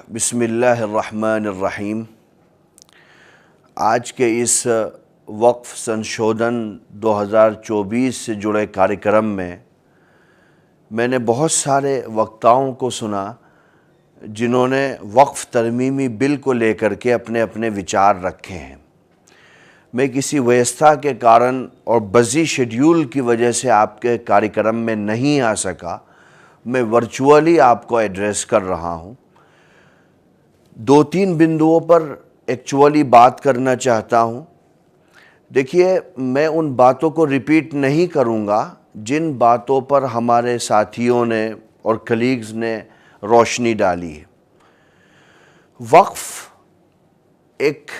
बिस्मिल्लाहिर्रहमानिर्रहीम। आज के इस वक्फ़ संशोधन 2024 से जुड़े कार्यक्रम में मैंने बहुत सारे वक्ताओं को सुना जिन्होंने वक्फ़ तरमीमी बिल को लेकर के अपने अपने विचार रखे हैं। मैं किसी व्यस्तता के कारण और बिज़ी शेड्यूल की वजह से आपके कार्यक्रम में नहीं आ सका। मैं वर्चुअली आपको एड्रेस कर रहा हूँ। 2-3 बिंदुओं पर एक्चुअली बात करना चाहता हूँ। देखिए, मैं उन बातों को रिपीट नहीं करूँगा जिन बातों पर हमारे साथियों ने और कलीग्स ने रोशनी डाली है। वक्फ़ एक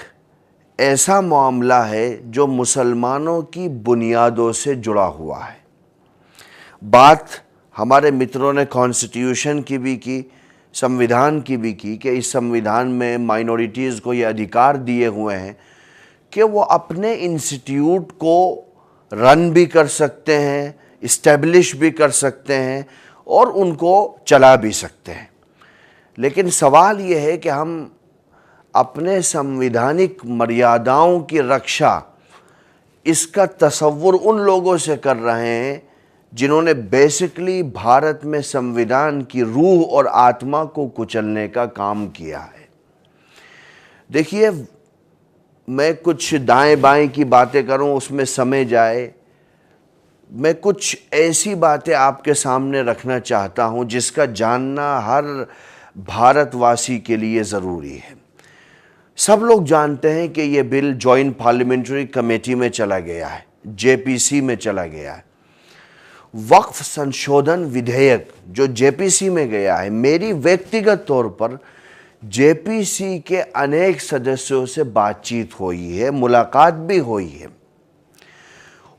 ऐसा मामला है जो मुसलमानों की बुनियादों से जुड़ा हुआ है। बात हमारे मित्रों ने कॉन्स्टिट्यूशन की भी की, संविधान की भी की कि इस संविधान में माइनॉरिटीज़ को ये अधिकार दिए हुए हैं कि वो अपने इंस्टीट्यूट को रन भी कर सकते हैं, इस्टेब्लिश भी कर सकते हैं और उनको चला भी सकते हैं। लेकिन सवाल ये है कि हम अपने संवैधानिक मर्यादाओं की रक्षा इसका तसव्वुर उन लोगों से कर रहे हैं जिन्होंने बेसिकली भारत में संविधान की रूह और आत्मा को कुचलने का काम किया है। देखिए, मैं कुछ दाएं बाएं की बातें करूं उसमें समय जाए। मैं कुछ ऐसी बातें आपके सामने रखना चाहता हूं जिसका जानना हर भारतवासी के लिए ज़रूरी है। सब लोग जानते हैं कि ये बिल जॉइंट पार्लियामेंट्री कमेटी में चला गया है, जेपीसी में चला गया है। वक्फ संशोधन विधेयक जो जेपीसी में गया है, मेरी व्यक्तिगत तौर पर जेपीसी के अनेक सदस्यों से बातचीत हुई है, मुलाकात भी हुई है।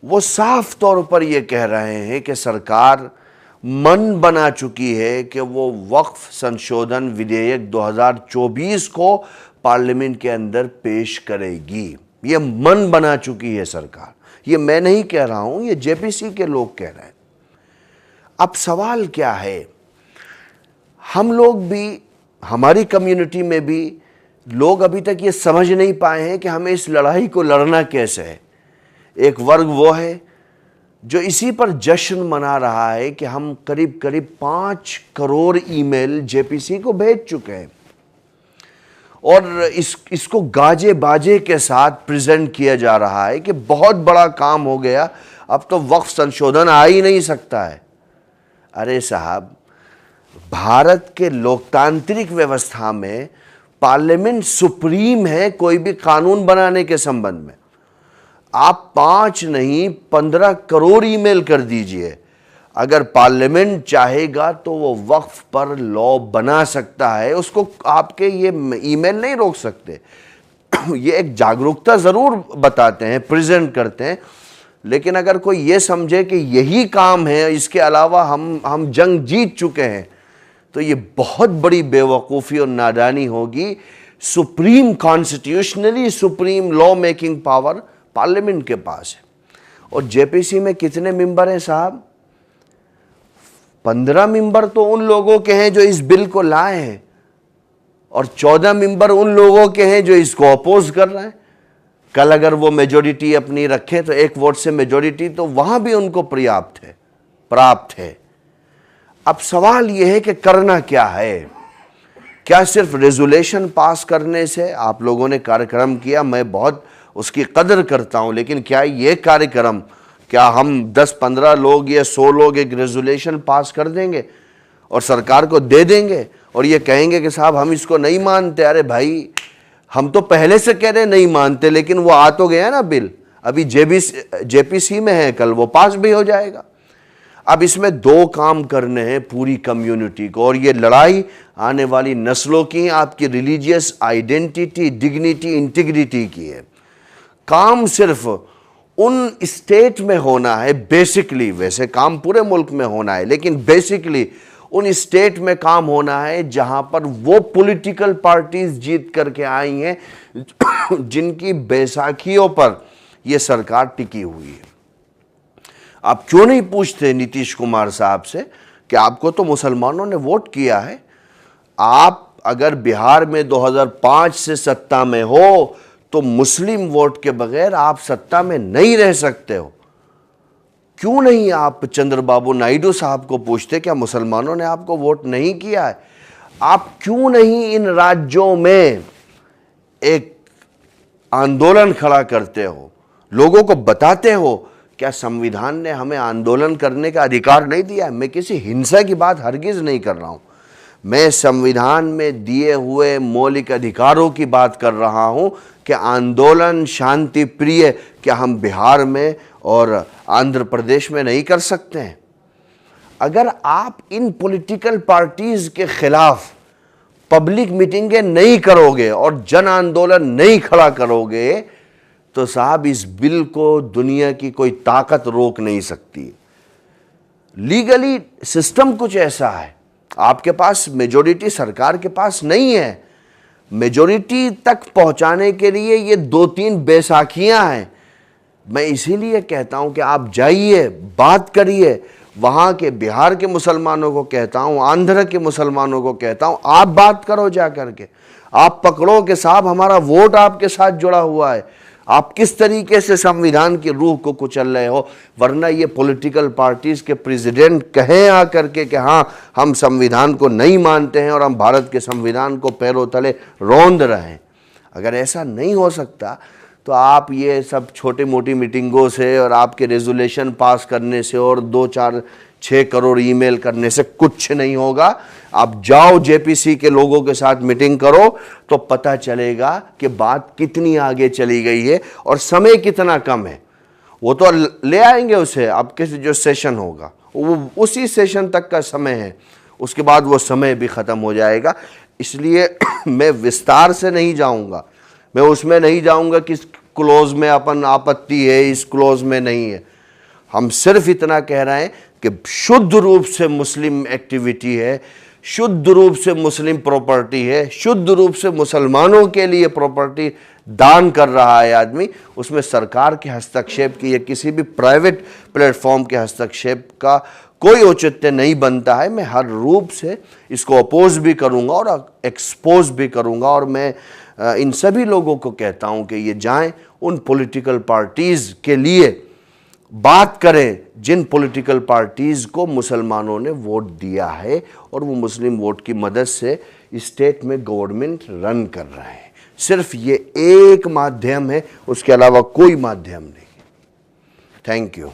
वो साफ तौर पर ये कह रहे हैं कि सरकार मन बना चुकी है कि वो वक्फ संशोधन विधेयक 2024 को पार्लियामेंट के अंदर पेश करेगी। ये मन बना चुकी है सरकार। ये मैं नहीं कह रहा हूं, ये जेपीसी के लोग कह रहे हैं। अब सवाल क्या है, हम लोग भी, हमारी कम्युनिटी में भी लोग अभी तक ये समझ नहीं पाए हैं कि हमें इस लड़ाई को लड़ना कैसे है। एक वर्ग वो है जो इसी पर जश्न मना रहा है कि हम करीब करीब 5 करोड़ ईमेल जेपीसी को भेज चुके हैं और इसको गाजे बाजे के साथ प्रेजेंट किया जा रहा है कि बहुत बड़ा काम हो गया, अब तो वक्फ संशोधन आ ही नहीं सकता है। अरे साहब, भारत के लोकतांत्रिक व्यवस्था में पार्लियामेंट सुप्रीम है कोई भी कानून बनाने के संबंध में। आप 5 नहीं 15 करोड़ ईमेल कर दीजिए, अगर पार्लियामेंट चाहेगा तो वो वक्फ पर लॉ बना सकता है। उसको आपके ये ईमेल नहीं रोक सकते। ये एक जागरूकता ज़रूर बताते हैं, प्रेजेंट करते हैं, लेकिन अगर कोई ये समझे कि यही काम है, इसके अलावा हम जंग जीत चुके हैं, तो ये बहुत बड़ी बेवकूफ़ी और नादानी होगी। Supreme, constitutionally supreme law making power parliament के पास है। और जेपीसी में कितने मेंबर हैं साहब? 15 मेंबर तो उन लोगों के हैं जो इस बिल को लाए हैं और 14 मेंबर उन लोगों के हैं जो इसको अपोज कर रहे हैं। कल अगर वो मेजॉरिटी अपनी रखें तो 1 वोट से मेजॉरिटी तो वहां भी उनको प्राप्त है। अब सवाल यह है कि करना क्या है। क्या सिर्फ रेजोल्यूशन पास करने से? आप लोगों ने कार्यक्रम किया, मैं बहुत उसकी कदर करता हूं, लेकिन क्या ये कार्यक्रम, क्या हम 10-15 लोग या 100 लोग एक रेजोल्यूशन पास कर देंगे और सरकार को दे देंगे और ये कहेंगे कि साहब हम इसको नहीं मानते? अरे भाई, हम तो पहले से कह रहे नहीं मानते, लेकिन वो आ तो गया ना बिल, अभी जेपीसी में है, कल वो पास भी हो जाएगा। अब इसमें 2 काम करने हैं पूरी कम्युनिटी को, और ये लड़ाई आने वाली नस्लों की, आपकी रिलीजियस आइडेंटिटी, डिग्निटी, इंटीग्रिटी की है। काम सिर्फ उन स्टेट में होना है बेसिकली, वैसे काम पूरे मुल्क में होना है, लेकिन बेसिकली उन स्टेट में काम होना है जहां पर वो पॉलिटिकल पार्टीज जीत करके आई हैं जिनकी बैसाखियों पर ये सरकार टिकी हुई है। आप क्यों नहीं पूछते नीतीश कुमार साहब से कि आपको तो मुसलमानों ने वोट किया है, आप अगर बिहार में 2005 से सत्ता में हो तो मुस्लिम वोट के बगैर आप सत्ता में नहीं रह सकते हो। क्यों नहीं आप चंद्रबाबू नायडू साहब को पूछते, क्या मुसलमानों ने आपको वोट नहीं किया है? आप क्यों नहीं इन राज्यों में एक आंदोलन खड़ा करते हो, लोगों को बताते हो? क्या संविधान ने हमें आंदोलन करने का अधिकार नहीं दिया है? मैं किसी हिंसा की बात हरगिज नहीं कर रहा हूं, मैं संविधान में दिए हुए मौलिक अधिकारों की बात कर रहा हूं कि आंदोलन शांति प्रिय क्या हम बिहार में और आंध्र प्रदेश में नहीं कर सकते हैं? अगर आप इन पॉलिटिकल पार्टीज के खिलाफ पब्लिक मीटिंगें नहीं करोगे और जन आंदोलन नहीं खड़ा करोगे तो साहब इस बिल को दुनिया की कोई ताकत रोक नहीं सकती। लीगली सिस्टम कुछ ऐसा है, आपके पास मेजॉरिटी सरकार के पास नहीं है। मेजॉरिटी तक पहुंचाने के लिए ये 2-3 बैसाखियां हैं। मैं इसीलिए कहता हूं कि आप जाइए, बात करिए, वहां के बिहार के मुसलमानों को कहता हूं, आंध्र के मुसलमानों को कहता हूं, आप बात करो जा करके, आप पकड़ो कि साहब हमारा वोट आपके साथ जुड़ा हुआ है, आप किस तरीके से संविधान की रूह को कुचल रहे हो। वरना ये पॉलिटिकल पार्टीज के प्रेसिडेंट कहें आकर के कि हाँ हम संविधान को नहीं मानते हैं और हम भारत के संविधान को पैरों तले रौंद रहे हैं। अगर ऐसा नहीं हो सकता तो आप ये सब छोटी मोटी मीटिंगों से और आपके रेजोल्यूशन पास करने से और 2-4-6 करोड़ ईमेल करने से कुछ नहीं होगा। आप जाओ जेपीसी के लोगों के साथ मीटिंग करो तो पता चलेगा कि बात कितनी आगे चली गई है और समय कितना कम है। वो तो ले आएंगे उसे, आपके जो सेशन होगा वो उसी सेशन तक का समय है, उसके बाद वो समय भी ख़त्म हो जाएगा। इसलिए मैं विस्तार से नहीं जाऊंगा, मैं उसमें नहीं जाऊंगा कि इस क्लोज में अपन आपत्ति है, इस क्लोज में नहीं है। हम सिर्फ इतना कह रहे हैं कि शुद्ध रूप से मुस्लिम एक्टिविटी है, शुद्ध रूप से मुस्लिम प्रॉपर्टी है, शुद्ध रूप से मुसलमानों के लिए प्रॉपर्टी दान कर रहा है आदमी, उसमें सरकार के हस्तक्षेप की या किसी भी प्राइवेट प्लेटफॉर्म के हस्तक्षेप का कोई औचित्य नहीं बनता है। मैं हर रूप से इसको अपोज भी करूंगा और एक्सपोज भी करूंगा और मैं इन सभी लोगों को कहता हूं कि ये जाएं उन पॉलिटिकल पार्टीज़ के लिए बात करें जिन पॉलिटिकल पार्टीज़ को मुसलमानों ने वोट दिया है और वो मुस्लिम वोट की मदद से स्टेट में गवर्नमेंट रन कर रहे हैं। सिर्फ ये एक माध्यम है, उसके अलावा कोई माध्यम नहीं। Thank you.